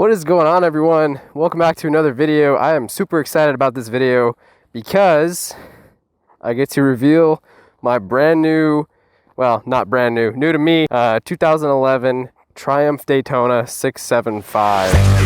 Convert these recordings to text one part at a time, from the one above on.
What is going on, everyone? Welcome back to another video. I am super excited about this video because I get to reveal my brand new, well, not brand new, new to me, 2011 Triumph Daytona 675.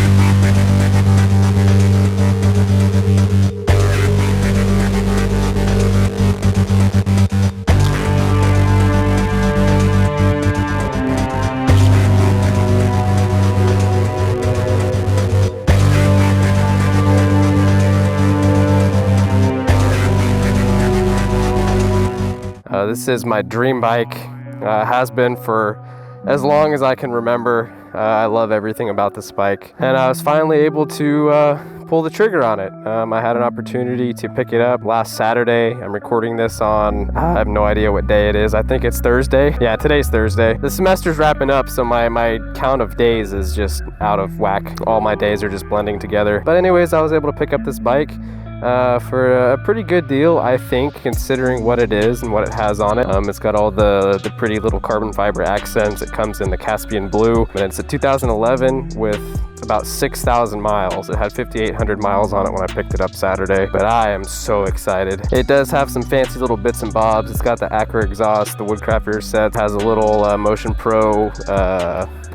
This is my dream bike, has been for as long as I can remember. I love everything about this bike, and I was finally able to pull the trigger on it. I had an opportunity to pick it up last Saturday. I'm recording this on, I have no idea what day it is. I think it's Thursday. Yeah, today's Thursday. The semester's wrapping up, so my count of days is just out of whack. All my days are just blending together. But anyways, I was able to pick up this bike for a pretty good deal, I think, considering what it is and what it has on it. It's got all the pretty little carbon fiber accents. It comes in the Caspian blue, and it's a 2011 with about 6,000 miles. It had 5,800 miles on it when I picked it up Saturday, but I am so excited. It does have some fancy little bits and bobs. It's got the Acura exhaust, the Woodcraft rear set, has a little Motion Pro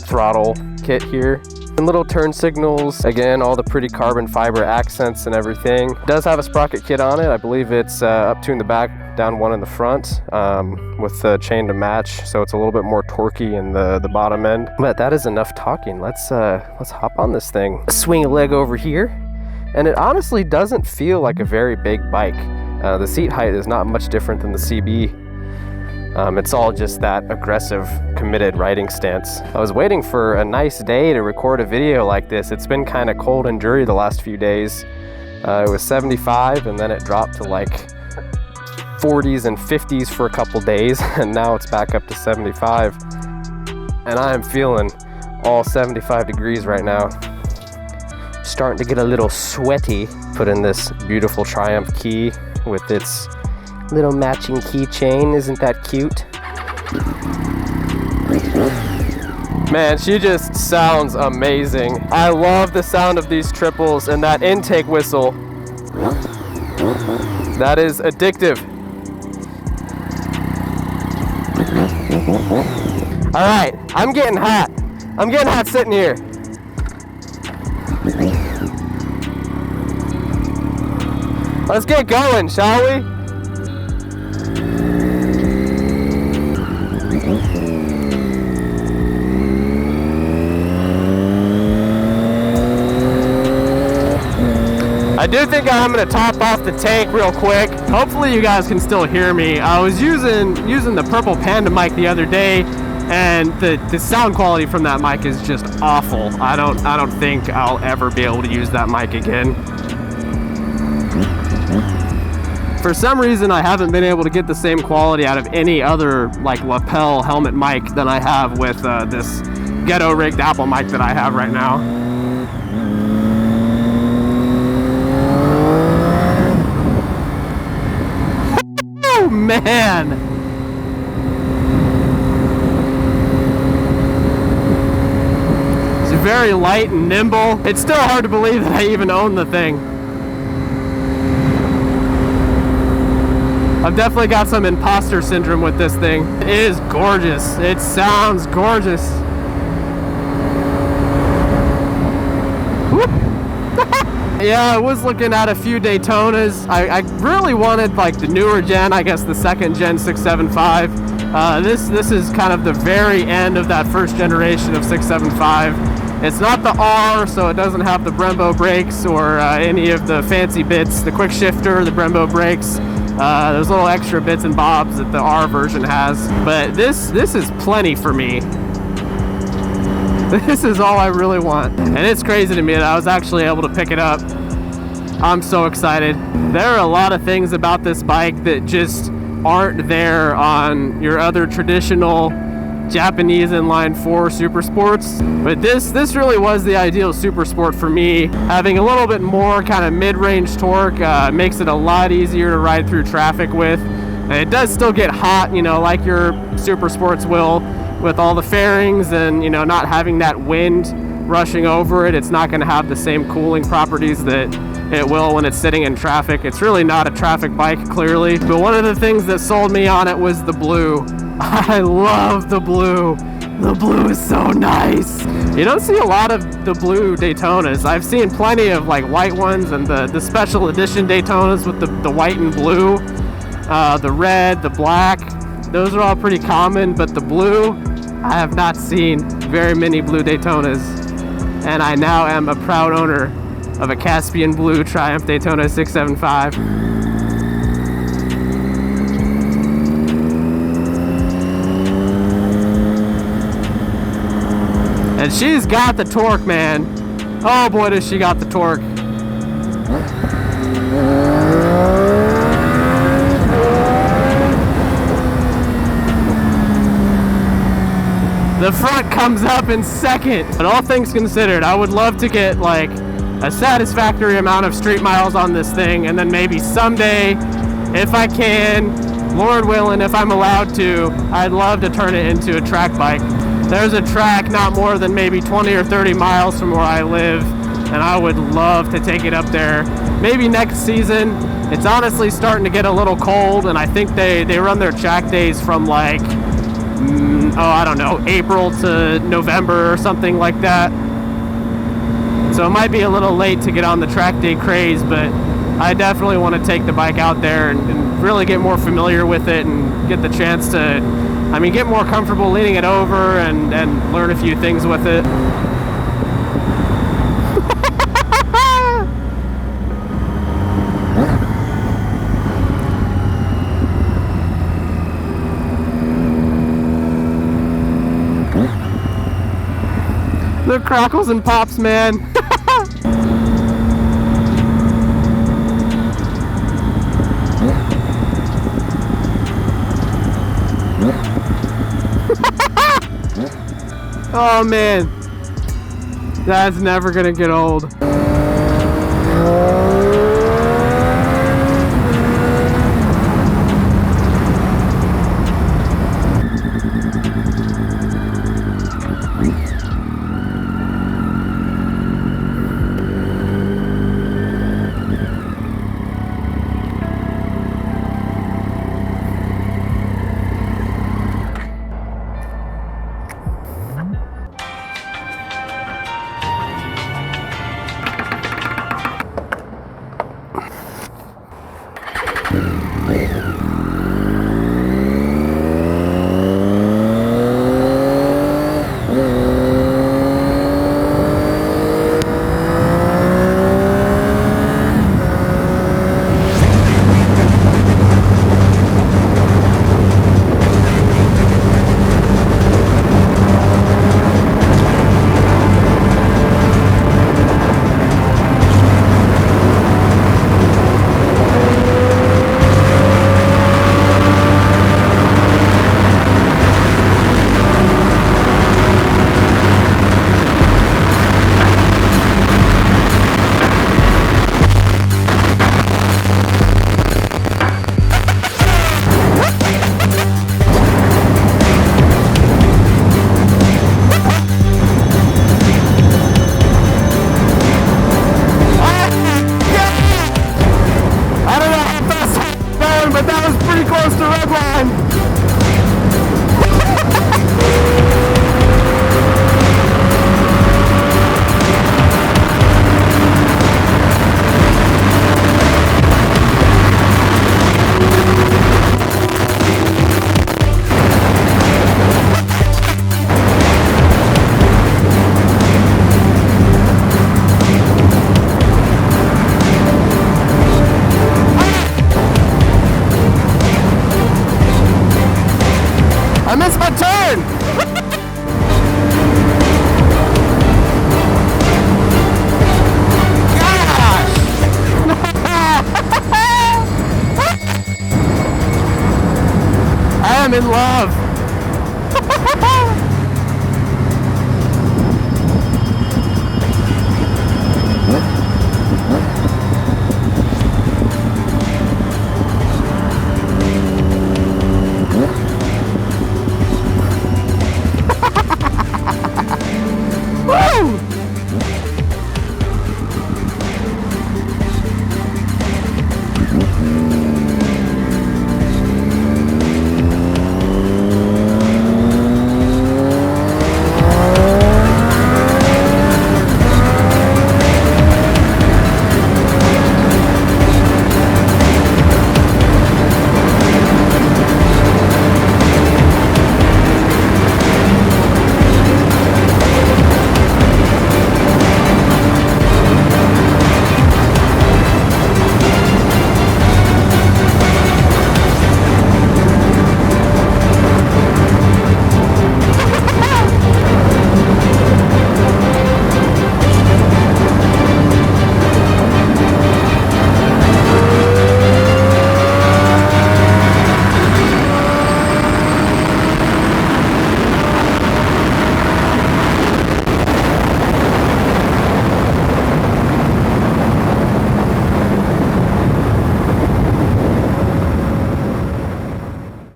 throttle kit here. And little turn signals, again, all the pretty carbon fiber accents and everything. It does have a sprocket kit on it. I believe it's up two in the back, down one in the front, with the chain to match, so it's a little bit more torquey in the bottom end. But that is enough talking. Let's hop on this thing. Swing a leg over here, and it honestly doesn't feel like a very big bike. The seat height is not much different than the CB. It's all just that aggressive, committed riding stance. I was waiting for a nice day to record a video like this. It's been kind of cold and dreary the last few days. It was 75, and then it dropped to like 40s and 50s for a couple days, and now it's back up to 75. And I am feeling all 75 degrees right now. Starting to get a little sweaty. Put in this beautiful Triumph key with its little matching keychain. Isn't that cute? Man, she just sounds amazing. I love the sound of these triples and that intake whistle. That is addictive. All right, I'm getting hot. I'm getting hot sitting here. Let's get going, shall we? I do think I'm gonna top off the tank real quick. Hopefully you guys can still hear me. I was using the Purple Panda mic the other day, and the sound quality from that mic is just awful. I don't think I'll ever be able to use that mic again. For some reason, I haven't been able to get the same quality out of any other like lapel helmet mic than I have with this ghetto rigged Apple mic that I have right now. Man, it's very light and nimble. It's still hard to believe that I even own the thing. I've definitely got some imposter syndrome with this thing. It is gorgeous. It sounds gorgeous. Yeah, I was looking at a few Daytonas. I really wanted like the newer gen, I guess the second gen 675. This is kind of the very end of that first generation of 675. It's not the R, so it doesn't have the Brembo brakes or any of the fancy bits, the quick shifter, the Brembo brakes. There's little extra bits and bobs that the R version has. But this is plenty for me. This is all I really want. And it's crazy to me that I was actually able to pick it up. I'm so excited. There are a lot of things about this bike that just aren't there on your other traditional Japanese inline 4 super sports. But this really was the ideal super sport for me. Having a little bit more kind of mid-range torque makes it a lot easier to ride through traffic with. And it does still get hot, you know, like your super sports will, with all the fairings and, you know, not having that wind rushing over it, it's not going to have the same cooling properties that it will when it's sitting in traffic. It's really not a traffic bike, clearly. But one of the things that sold me on it was the blue. I love the blue. The blue is so nice. You don't see a lot of the blue Daytonas. I've seen plenty of like white ones and the special edition Daytonas with the white and blue, the red, the black. Those are all pretty common, but the blue, I have not seen very many blue Daytonas. And I now am a proud owner of a Caspian blue Triumph Daytona 675. And she's got the torque, man. Oh boy, does she got the torque. The front comes up in second. But all things considered, I would love to get like a satisfactory amount of street miles on this thing, and then maybe someday, if I can, Lord willing, if I'm allowed to, I'd love to turn it into a track bike. There's a track not more than maybe 20 or 30 miles from where I live, and I would love to take it up there. Maybe next season. It's honestly starting to get a little cold, and I think they run their track days from like, I don't know, April to November or something like that. So it might be a little late to get on the track day craze, but I definitely want to take the bike out there and really get more familiar with it and get the chance to, get more comfortable leaning it over and learn a few things with it. The crackles and pops, man. Oh man, that's never gonna get old. I missed my turn! Gosh! I am in love.